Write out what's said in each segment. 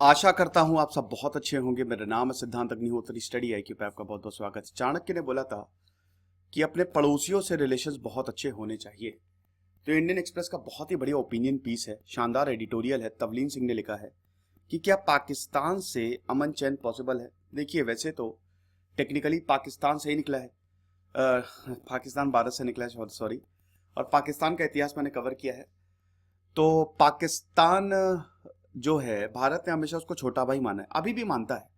आशा करता हूं आप सब बहुत अच्छे होंगे। मेरा नाम है सिद्धांत अग्निहोत्री। स्टडी IQ पे आपका बहुत बहुत स्वागत है। चाणक्य ने बोला था कि अपने पड़ोसियों से रिलेशंस बहुत अच्छे होने चाहिए। तो इंडियन एक्सप्रेस का बहुत ही बढ़िया ओपिनियन पीस है, शानदार एडिटोरियल है। तवलीन सिंह ने लिखा है कि क्या पाकिस्तान से अमन चैन पॉसिबल है। देखिए, वैसे तो टेक्निकली पाकिस्तान से ही निकला है, पाकिस्तान भारत से निकला है, सॉरी। और पाकिस्तान का इतिहास मैंने कवर किया है। तो पाकिस्तान जो है, भारत ने हमेशा उसको छोटा भाई माना है, अभी भी मानता है।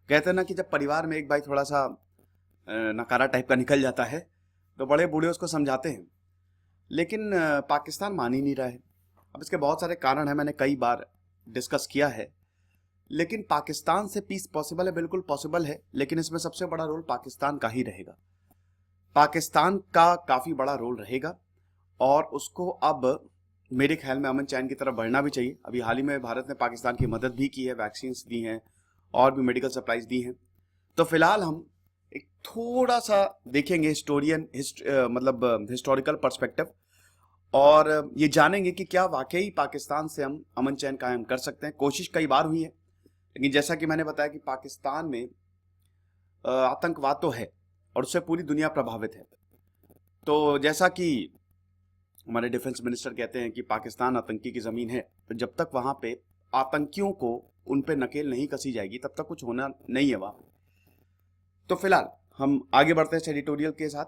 कहते हैं ना कि जब परिवार में एक भाई थोड़ा सा नकारा टाइप का निकल जाता है तो बड़े बूढ़े उसको समझाते हैं, लेकिन पाकिस्तान मान ही नहीं रहा है। अब इसके बहुत सारे कारण हैं, मैंने कई बार डिस्कस किया है। लेकिन पाकिस्तान से पीस पॉसिबल है, बिल्कुल पॉसिबल है, लेकिन इसमें सबसे बड़ा रोल पाकिस्तान का ही रहेगा। पाकिस्तान का काफ़ी बड़ा रोल रहेगा और उसको अब मेरे ख्याल में अमन चैन की तरफ बढ़ना भी चाहिए। अभी हाल ही में भारत ने पाकिस्तान की मदद भी की है, वैक्सीन दी हैं और भी मेडिकल सप्लाईज दी हैं। तो फिलहाल हम एक थोड़ा सा देखेंगे हिस्टोरिकल पर्सपेक्टिव और ये जानेंगे कि क्या वाकई पाकिस्तान से हम अमन चैन कायम कर सकते हैं। कोशिश कई बार हुई है, लेकिन जैसा कि मैंने बताया कि पाकिस्तान में आतंकवाद तो है और उससे पूरी दुनिया प्रभावित है। तो जैसा कि हमारे डिफेंस मिनिस्टर कहते हैं कि पाकिस्तान आतंकी की ज़मीन है, तो जब तक वहाँ पे आतंकियों को उन पे नकेल नहीं कसी जाएगी तब तक कुछ होना नहीं है वहाँ पे। तो फिलहाल हम आगे बढ़ते हैं इस एडिटोरियल के साथ।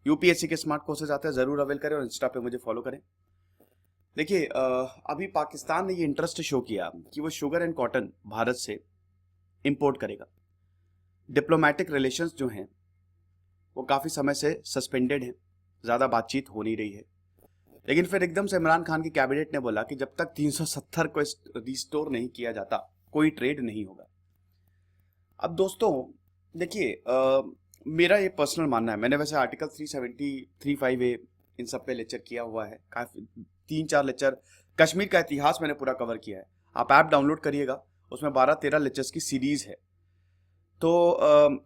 यूपीएससी के स्मार्ट कोर्सेज आते हैं, ज़रूर अवेल करें और इंस्टा पे मुझे फॉलो करें। देखिए, अभी पाकिस्तान ने ये इंटरेस्ट शो किया कि वो शुगर एंड कॉटन भारत से इम्पोर्ट करेगा। डिप्लोमेटिक रिलेशंस जो हैं वो काफ़ी समय से सस्पेंडेड हैं, ज़्यादा बातचीत हो नहीं रही है। लेकिन फिर एकदम से इमरान खान की कैबिनेट ने बोला कि जब तक 370 को रिस्टोर नहीं किया जाता कोई ट्रेड नहीं होगा। अब दोस्तों देखिए, मेरा ये पर्सनल मानना है, मैंने वैसे आर्टिकल 370, 35A इन सब पे लेक्चर किया हुआ है, काफ़ी 3-4 लेक्चर। कश्मीर का इतिहास मैंने पूरा कवर किया है, आप ऐप डाउनलोड करिएगा, उसमें 12-13 लेक्चर्स की सीरीज़ है। तो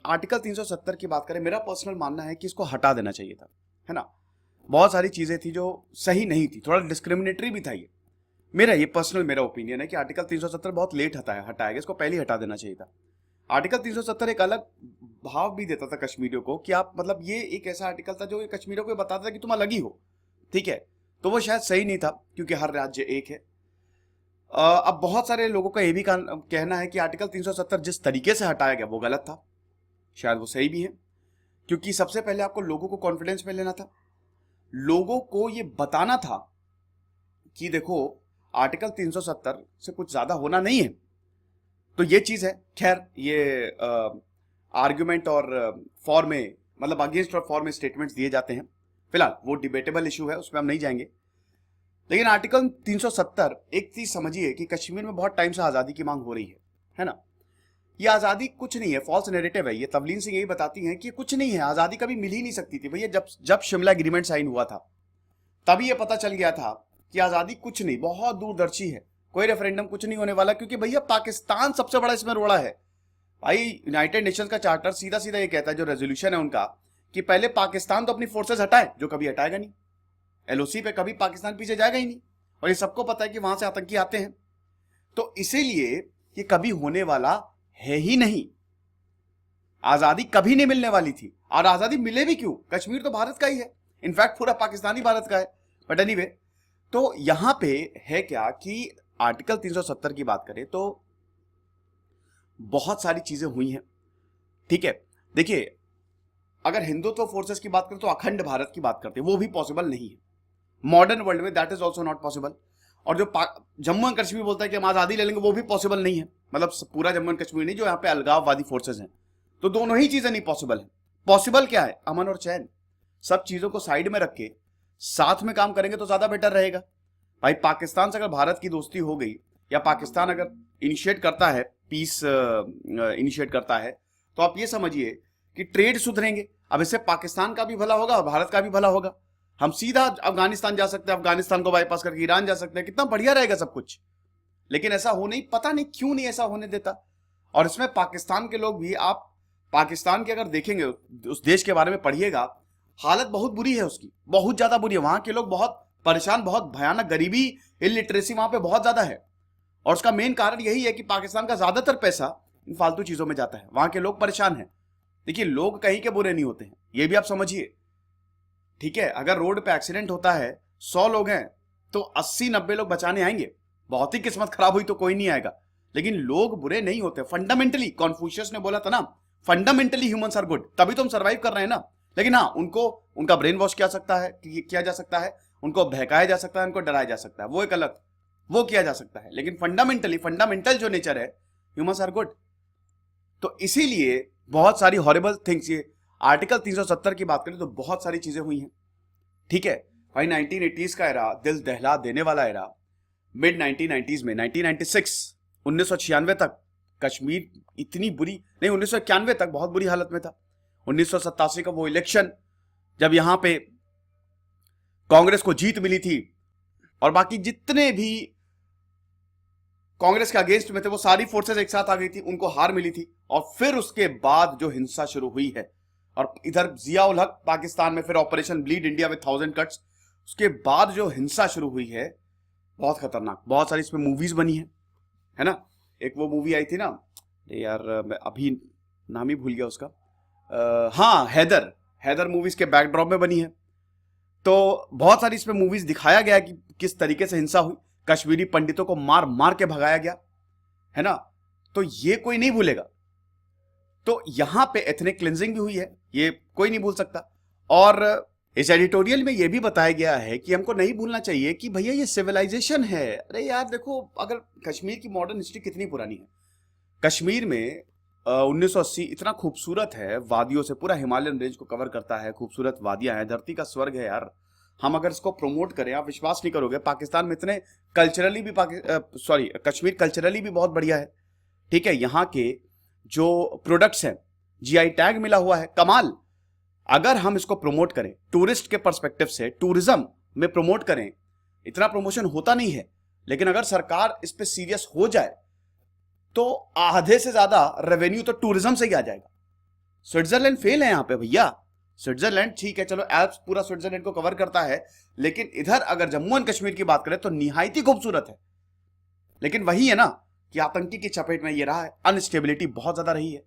आर्टिकल 370 की बात करें, मेरा पर्सनल मानना है कि इसको हटा देना चाहिए था, है ना। बहुत सारी चीज़ें थी जो सही नहीं थी, थोड़ा डिस्क्रिमिनेटरी भी था ये। मेरा ओपिनियन है कि आर्टिकल 370 बहुत लेट हटाया गया, इसको पहले ही हटा देना चाहिए था। आर्टिकल 370 एक अलग भाव भी देता था कश्मीरियों को कि आप, मतलब ये एक ऐसा आर्टिकल था जो कश्मीरियों को बताता था कि तुम अलग ही हो, ठीक है। तो वो शायद सही नहीं था क्योंकि हर राज्य एक है। अब बहुत सारे लोगों का ये भी कहना है कि आर्टिकल 370 जिस तरीके से हटाया गया वो गलत था। शायद वो सही भी है, क्योंकि सबसे पहले आपको लोगों को कॉन्फिडेंस में लेना था, लोगों को ये बताना था कि देखो आर्टिकल 370 से कुछ ज्यादा होना नहीं है। तो ये चीज है। खैर, ये आर्ग्यूमेंट और फॉर में, मतलब अगेंस्ट और फॉर में स्टेटमेंट्स दिए जाते हैं। फिलहाल वो डिबेटेबल इशू है, उसमें हम नहीं जाएंगे। लेकिन आर्टिकल 370, एक चीज समझिए कि कश्मीर में बहुत टाइम से आजादी की मांग हो रही है ना। ये आजादी कुछ नहीं है, फॉल्स नैरेटिव है। ये तवलीन सिंह यही बताती हैं कि कुछ नहीं है, आजादी कभी मिल ही नहीं सकती थी भैया। जब शिमला एग्रीमेंट साइन हुआ था तभी ये पता चल गया था कि आजादी कुछ नहीं, बहुत दूरदर्शी है, कोई रेफरेंडम कुछ नहीं होने वाला, क्योंकि भैया पाकिस्तान सबसे बड़ा इसमें रोड़ा है। भाई यूनाइटेड नेशंस का चार्टर सीधा सीधा ये कहता है, जो रेजोल्यूशन है उनका, कि पहले पाकिस्तान तो अपनी फोर्सेस हटाए, जो कभी हटाएगा नहीं। LOC पे कभी पाकिस्तान पीछे जाएगा ही नहीं, और ये सबको पता है कि वहां से आतंकी आते हैं। तो इसीलिए ये कभी होने वाला है ही नहीं। आजादी कभी नहीं मिलने वाली थी, और आजादी मिले भी क्यों, कश्मीर तो भारत का ही है, इनफैक्ट पूरा पाकिस्तानी भारत का है। बट एनीवे, तो यहां पे है क्या कि आर्टिकल 370 की बात करें तो बहुत सारी चीजें हुई हैं, ठीक है। देखिए, अगर हिंदुत्व फोर्सेस की बात करें तो अखंड भारत की बात करते हैं, वो भी पॉसिबल नहीं है मॉडर्न वर्ल्ड में, that is also not possible. और जो जम्मू एंड कश्मीर बोलता है कि हम आजादी ले लेंगे, वो भी पॉसिबल नहीं है, मतलब पूरा जम्मू एंड कश्मीर नहीं, जो यहाँ पे अलगाववादी फोर्सेज हैं। तो दोनों ही चीजें नहीं पॉसिबल है। पॉसिबल क्या है, अमन और चैन। सब चीजों को साइड में रख के साथ में काम करेंगे तो ज्यादा बेटर रहेगा। भाई, पाकिस्तान से अगर भारत की दोस्ती हो गई, या पाकिस्तान अगर इनिशिएट करता है, पीस इनिशिएट करता है, तो आप ये समझिए कि ट्रेड सुधरेंगे। अब इससे पाकिस्तान का भी भला होगा और भारत का भी भला होगा। हम सीधा अफगानिस्तान जा सकते हैं, अफगानिस्तान को बाईपास करके ईरान जा सकते हैं, कितना बढ़िया रहेगा सब कुछ। लेकिन ऐसा हो नहीं, पता नहीं क्यों नहीं ऐसा होने देता। और इसमें पाकिस्तान के लोग भी, आप पाकिस्तान के अगर देखेंगे, उस देश के बारे में पढ़िएगा, हालत बहुत बुरी है उसकी, बहुत ज्यादा बुरी है। वहां के लोग बहुत परेशान, बहुत भयानक, गरीबी, इलिटरेसी वहां पे बहुत ज्यादा है। और उसका मेन कारण यही है कि पाकिस्तान का ज्यादातर पैसा इन फालतू चीजों में जाता है, वहां के लोग परेशान हैं। देखिए, लोग कहीं के बुरे नहीं होते हैं, ये भी आप समझिए, ठीक है। अगर रोड पे एक्सीडेंट होता है, 100 लोग हैं तो 80-90 लोग बचाने आएंगे, बहुत ही किस्मत खराब हुई तो कोई नहीं आएगा, लेकिन लोग बुरे नहीं होते फंडामेंटली। कॉन्फ्यूशियस ने बोला था ना, फंडामेंटली ह्यूमंस आर गुड, तभी तो हम सर्वाइव कर रहे हैं ना। लेकिन हाँ, उनको उनका ब्रेन वॉश किया जा सकता है, उनको बहकाया जा सकता है, उनको डराया जा सकता है, वो एक अलग, वो किया जा सकता है, लेकिन फंडामेंटल जो नेचर है, ह्यूमंस आर गुड। तो इसीलिए बहुत सारी हॉरिबल थिंग्स, ये आर्टिकल 370 की बात करें तो बहुत सारी चीजें हुई हैं, ठीक है भाई। 1980s का एरा, दिल दहला देने वाला एरा, मिड 1990s में 1996 तक कश्मीर इतनी बुरी नहीं, 1991 तक बहुत बुरी हालत में था। 1987 का वो इलेक्शन जब यहां पे कांग्रेस को जीत मिली थी और बाकी जितने भी कांग्रेस के अगेंस्ट में थे वो सारी फोर्सेस एक साथ आ गई थी, उनको हार मिली थी। और फिर उसके बाद जो हिंसा शुरू हुई है, और इधर जिया उल हक पाकिस्तान में, फिर operation bleed India with 1000 cuts, उसके बाद जो हिंसा शुरू हुई है बहुत खतरनाक। बहुत सारी इसमें मूवीज बनी है ना। एक वो मूवी आई थी ना यार, मैं अभी नाम ही भूल गया उसका, हाँ, हैदर मूवीज के बैकड्रॉप में बनी है। तो बहुत सारी इसमें मूवीज दिखाया गया कि किस तरीके से हिंसा हुई, कश्मीरी पंडितों को मार मार के भगाया गया, है ना। तो ये कोई नहीं भूलेगा। तो यहां पे एथनिक क्लिंजिंग भी हुई है, ये कोई नहीं भूल सकता। और इस एडिटोरियल में यह भी बताया गया है कि हमको नहीं भूलना चाहिए कि भैया ये सिविलाइजेशन है। अरे यार देखो, अगर कश्मीर की मॉडर्न हिस्ट्री कितनी पुरानी है। कश्मीर में 1980 इतना खूबसूरत है, वादियों से पूरा हिमालयन रेंज को कवर करता है, खूबसूरत वादियां हैं, धरती का स्वर्ग है यार। हम अगर इसको प्रमोट करें, आप विश्वास नहीं करोगे, पाकिस्तान में इतने कल्चरली भी कश्मीर कल्चरली भी बहुत बढ़िया है, ठीक है। यहाँ के जो प्रोडक्ट्स हैं, जीआई टैग मिला हुआ है, कमाल। अगर हम इसको प्रमोट करें टूरिस्ट के पर्सपेक्टिव से, टूरिज्म में प्रमोट करें, इतना प्रमोशन होता नहीं है, लेकिन अगर सरकार इस पे सीरियस हो जाए तो आधे से ज्यादा रेवेन्यू तो टूरिज्म से ही आ जाएगा। स्विट्जरलैंड फेल है यहां पे भैया। स्विट्जरलैंड ठीक है, चलो एल्प्स पूरा स्विट्जरलैंड को कवर करता है, लेकिन इधर अगर जम्मू एंड कश्मीर की बात करें तो निहायती खूबसूरत है। लेकिन वही है ना कि आतंकी की चपेट में ये रहा है, अनस्टेबिलिटी बहुत ज्यादा रही है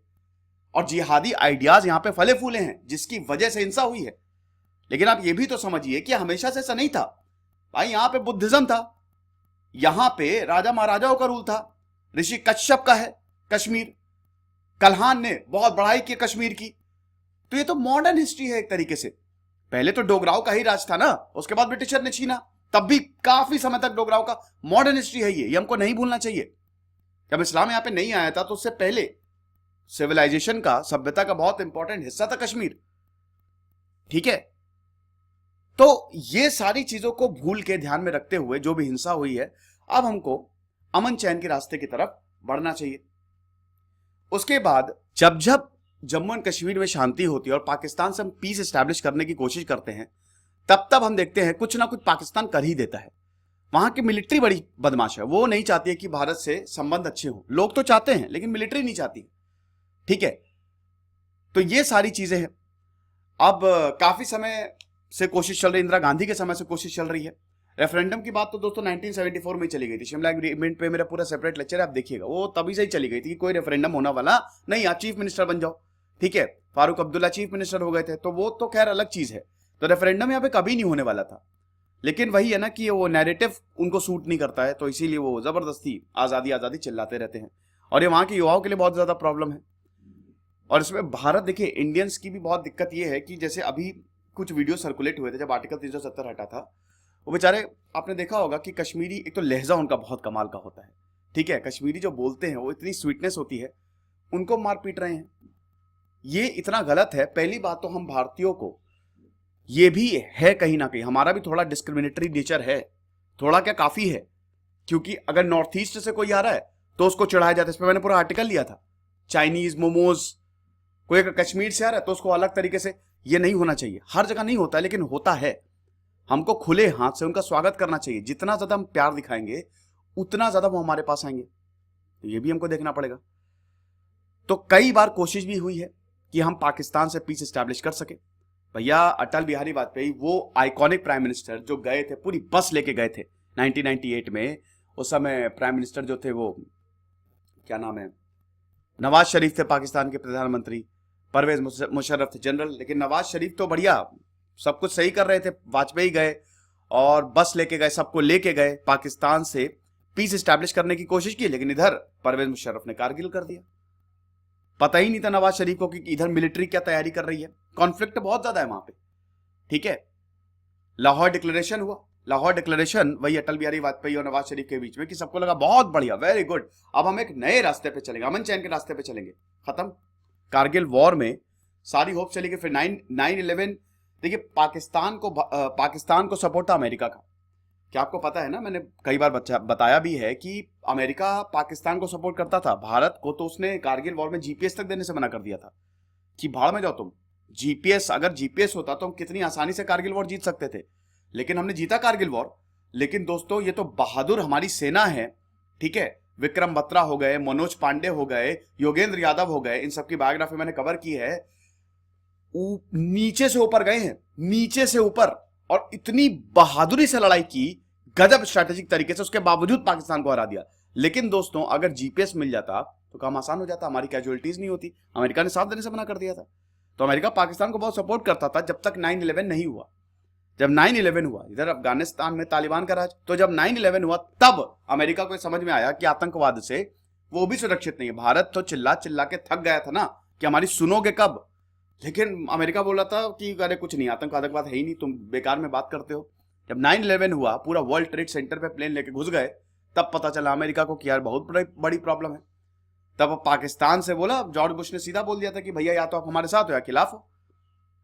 और जिहादी आइडियाज यहां पे फले फूले हैं, जिसकी वजह से हिंसा हुई है। लेकिन आप ये भी तो समझिए कि हमेशा से ऐसा नहीं था भाई। यहां पे बुद्धिज्म था, यहां पे राजा महाराजाओं का रूल था, ऋषि कश्यप का है कश्मीर, कल्हान ने बहुत बढ़ाई की कश्मीर की। तो ये तो मॉडर्न हिस्ट्री है एक तरीके से। पहले तो डोगराव का ही राज था ना, उसके बाद ब्रिटिशर ने छीना, तब भी काफी समय तक डोगराव का मॉडर्न हिस्ट्री है ये हमको नहीं भूलना चाहिए। जब इस्लाम यहां पे नहीं आया था तो उससे पहले सिविलाइजेशन का, सभ्यता का बहुत इंपॉर्टेंट हिस्सा था कश्मीर, ठीक है। तो ये सारी चीजों को भूल के, ध्यान में रखते हुए जो भी हिंसा हुई है, अब हमको अमन चैन के रास्ते की तरफ बढ़ना चाहिए। उसके बाद जब जब जम्मू एंड कश्मीर में शांति होती है और पाकिस्तान से हम पीस एस्टैब्लिश करने की कोशिश करते हैं, तब तब हम देखते हैं कुछ ना कुछ पाकिस्तान कर ही देता है। वहां की मिलिट्री बड़ी बदमाश है, वो नहीं चाहती है कि भारत से संबंध अच्छे हों। लोग तो चाहते हैं लेकिन मिलिट्री नहीं चाहती, ठीक है। तो ये सारी चीजें हैं। अब काफी समय से कोशिश चल रही, इंदिरा गांधी के समय से कोशिश चल रही है। रेफरेंडम की बात तो दोस्तों 1974 में चली गई थी। शिमला एग्रीमेंट पे मेरा पूरा सेपरेट लेक्चर है, आप देखिएगा, वो तभी से ही चली गई थी कि कोई रेफरेंडम होना वाला नहीं, आप चीफ मिनिस्टर बन जाओ, ठीक है। फारूक अब्दुल्ला चीफ मिनिस्टर हो गए थे, तो वो तो खैर अलग चीज है। तो रेफरेंडम यहाँ पे कभी नहीं होने वाला था, लेकिन वही है ना कि वो नैरेटिव उनको सूट नहीं करता है, तो इसीलिए वो जबरदस्ती आजादी आजादी चिल्लाते रहते हैं। और ये वहां के युवाओं के लिए बहुत ज्यादा प्रॉब्लम है। और इसमें भारत, देखिए इंडियंस की भी बहुत दिक्कत ये है कि जैसे अभी कुछ वीडियो सर्कुलेट हुए थे जब आर्टिकल 370 हटा था, वो बेचारे, आपने देखा होगा कि कश्मीरी, एक तो लहजा उनका बहुत कमाल का होता है, ठीक है। कश्मीरी जो बोलते हैं वो इतनी स्वीटनेस होती है, उनको मार पीट रहे हैं। ये इतना गलत है। पहली बात तो हम भारतीयों को ये भी है कहीं ना कहीं, हमारा भी थोड़ा डिस्क्रिमिनेटरी नेचर है, थोड़ा क्या काफी है, क्योंकि अगर नॉर्थ ईस्ट से कोई आ रहा है तो उसको चढ़ाया जाता है। इस पर मैंने पूरा आर्टिकल लिया था, चाइनीज मोमोज। कोई अगर कश्मीर से आ रहा है तो उसको अलग तरीके से, ये नहीं होना चाहिए। हर जगह नहीं होता लेकिन होता है। हमको खुले हाथ से उनका स्वागत करना चाहिए। जितना ज्यादा हम प्यार दिखाएंगे उतना ज्यादा वो हमारे पास आएंगे, तो ये भी हमको देखना पड़ेगा। तो कई बार कोशिश भी हुई है कि हम पाकिस्तान से पीस एस्टैब्लिश कर सके। भैया अटल बिहारी वाजपेयी, वो आइकॉनिक प्राइम मिनिस्टर जो गए थे, पूरी बस लेके गए थे 1998 में, उस समय प्राइम मिनिस्टर जो थे वो क्या नाम है, नवाज शरीफ थे पाकिस्तान के प्रधानमंत्री, परवेज मुशर्रफ थे जनरल। लेकिन नवाज शरीफ तो बढ़िया सब कुछ सही कर रहे थे, वाजपेयी गए और बस लेके गए, सबको लेके गए, पाकिस्तान से पीस एस्टैब्लिश करने की कोशिश की। लेकिन इधर परवेज मुशर्रफ ने कारगिल कर दिया। पता ही नहीं था नवाज शरीफ को कि इधर मिलिट्री क्या तैयारी कर रही है। कॉन्फ्लिक्ट बहुत ज्यादा है वहां पे, ठीक है। लाहौर डिक्लेरेशन हुआ, लाहौर डिक्लेरेशन वही अटल बिहारी वाजपेयी और नवाज शरीफ के बीच में, कि सबको लगा बहुत बढ़िया, वेरी गुड, अब हम एक नए रास्ते पे चलेंगे, अमन चैन के रास्ते पे चलेंगे। खत्म। कारगिल वॉर में सारी होप चली गई। फिर 9/11, देखिए पाकिस्तान को सपोर्ट था अमेरिका का। क्या आपको पता है ना, मैंने कई बार बताया भी है कि अमेरिका पाकिस्तान को सपोर्ट करता था। भारत को तो उसने कारगिल वॉर में जीपीएस तक देने से मना कर दिया था कि भाड़ में जाओ तुम। जीपीएस, अगर जीपीएस होता तो हम कितनी आसानी से कारगिल वॉर जीत सकते थे। लेकिन हमने जीता कारगिल वॉर। लेकिन दोस्तों ये तो बहादुर हमारी सेना है, ठीक है। विक्रम बत्रा हो गए, मनोज पांडे हो गए, योगेंद्र यादव हो गए, इन सबकी बायोग्राफी मैंने कवर की है। नीचे से ऊपर गए हैं, नीचे से ऊपर, और इतनी बहादुरी से लड़ाई की, गजब स्ट्रैटेजिक तरीके से, उसके बावजूद पाकिस्तान को हरा दिया। लेकिन दोस्तों अगर जीपीएस मिल जाता तो काम आसान हो जाता, हमारी कैजुअलिटीज नहीं होती। अमेरिका ने साथ देने से मना कर दिया था। तो अमेरिका पाकिस्तान को बहुत सपोर्ट करता था जब तक 9/11 नहीं हुआ। जब 9/11 हुआ, इधर अफगानिस्तान में तालिबान का राज, तो जब 9/11 हुआ तब अमेरिका को समझ में आया कि आतंकवाद से वो भी सुरक्षित नहीं है। भारत तो चिल्ला चिल्ला के थक गया था ना कि हमारी सुनोगे कब। लेकिन अमेरिका बोला था कि अरे कुछ नहीं, आतंकवाद है ही नहीं, तुम बेकार में बात करते हो। जब 9/11 हुआ, पूरा वर्ल्ड ट्रेड सेंटर पे प्लेन लेके घुस गए, तब पता चला अमेरिका को कि यार बहुत बड़ी प्रॉब्लम है। तब पाकिस्तान से बोला, जॉर्ज बुश ने सीधा बोल दिया था कि भैया या तो आप हमारे साथ हो या खिलाफ हो,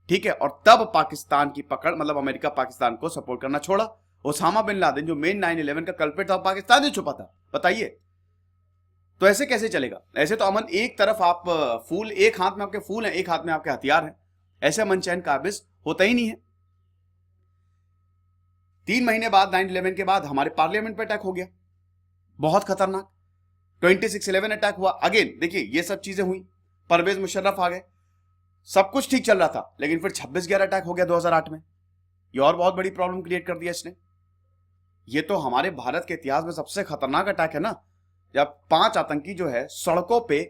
ठीक है। और तब पाकिस्तान की पकड़, मतलब अमेरिका पाकिस्तान को सपोर्ट करना छोड़ा। ओसामा बिन लादेन जो मेन 9/11 का कल्प्रिट था, पाकिस्तान ही छुपा था, बताइए। तो ऐसे कैसे चलेगा? ऐसे तो अमन, एक तरफ आप फूल, एक हाथ में आपके फूल हैं, एक हाथ में आपके हथियार हैं। ऐसे अमन चैन काबिज होता ही नहीं है। 3 महीने बाद 9/11 के बाद हमारे पार्लियामेंट पे अटैक हो गया, बहुत खतरनाक। 26/11 अटैक हुआ। अगेन देखिए ये सब चीजें हुई, परवेज मुशर्रफ आ गए, सब कुछ ठीक चल रहा था। लेकिन फिर 26/11 अटैक हो गया 2008 में। ये और बहुत बड़ी प्रॉब्लम क्रिएट कर दिया इसने। ये तो हमारे भारत के इतिहास में सबसे खतरनाक अटैक है ना, जब 5 आतंकी जो है सड़कों पे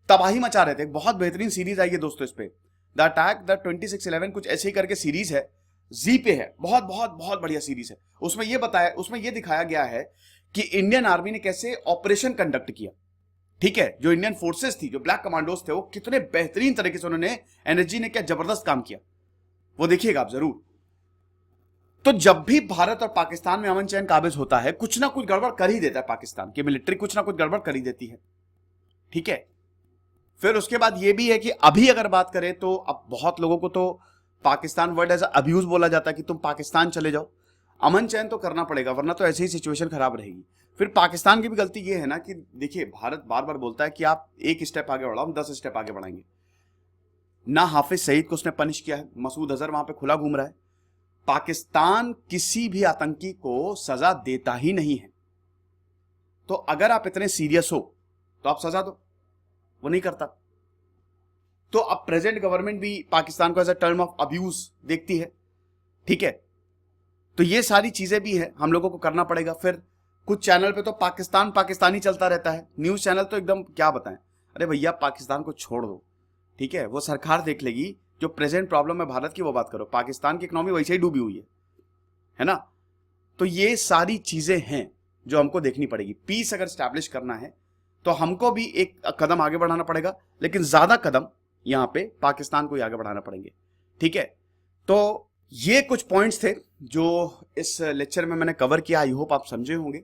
तबाही मचा रहे थे। बहुत बेहतरीन सीरीज आई है दोस्तों इस पे, द अटैक द 26/11 कुछ ऐसे ही करके सीरीज है, जी पे है, बहुत बहुत बहुत बढ़िया सीरीज है। उसमें ये दिखाया गया है कि इंडियन आर्मी ने कैसे ऑपरेशन कंडक्ट किया, ठीक है। जो इंडियन फोर्सेस थी, जो ब्लैक कमांडोज थे, वो कितने बेहतरीन तरीके से उन्होंने, एनर्जी ने क्या जबरदस्त काम किया, वो देखिएगा आप जरूर। तो जब भी भारत और पाकिस्तान में अमन चैन काबिज होता है, कुछ ना कुछ गड़बड़ कर ही देता है पाकिस्तान की मिलिट्री, कुछ ना कुछ गड़बड़ कर ही देती है, ठीक है। फिर उसके बाद ये भी है कि अभी अगर बात करें तो अब बहुत लोगों को तो पाकिस्तान वर्ड एज अब्यूज बोला जाता है कि तुम पाकिस्तान चले जाओ। अमन चैन तो करना पड़ेगा, वरना तो ऐसी ही सिचुएशन खराब रहेगी। फिर पाकिस्तान की भी गलती ये है ना कि देखिए, भारत बार बार बोलता है कि आप एक स्टेप आगे बढ़ाओ, हम 10 स्टेप आगे बढ़ाएंगे। ना हाफिज सईद को उसने पनिश किया है, मसूद अजहर वहां पे खुला घूम रहा है। पाकिस्तान किसी भी आतंकी को सजा देता ही नहीं है। तो अगर आप इतने सीरियस हो तो आप सजा दो, वो नहीं करता। तो अब प्रेजेंट गवर्नमेंट भी पाकिस्तान को as a term of abuse देखती है, ठीक है। तो ये सारी चीजें भी है, हम लोगों को करना पड़ेगा। फिर कुछ चैनल पे तो पाकिस्तानी चलता रहता है, न्यूज चैनल तो एकदम क्या बताएं, अरे भैया पाकिस्तान को छोड़ दो, ठीक है, वो सरकार देख लेगी। जो प्रेजेंट प्रॉब्लम है भारत की वो बात करो, पाकिस्तान की इकोनॉमी वैसे ही डूबी हुई है ना। तो ये सारी चीजें हैं जो हमको देखनी पड़ेगी। पीस अगर स्टैब्लिश करना है तो हमको भी एक कदम आगे बढ़ाना पड़ेगा, लेकिन ज्यादा कदम यहां पे पाकिस्तान को ही आगे बढ़ाना पड़ेंगे, ठीक है। तो ये कुछ पॉइंट्स थे जो इस लेक्चर में मैंने कवर किया। आई होप आप समझे होंगे।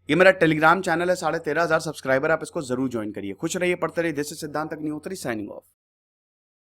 ये मेरा टेलीग्राम चैनल है, 13,500 सब्सक्राइबर, आप इसको जरूर ज्वाइन करिए। खुश रहिए, पढ़ते रहिए। दिस इज सिद्धांत अग्निहोत्री, साइनिंग ऑफ।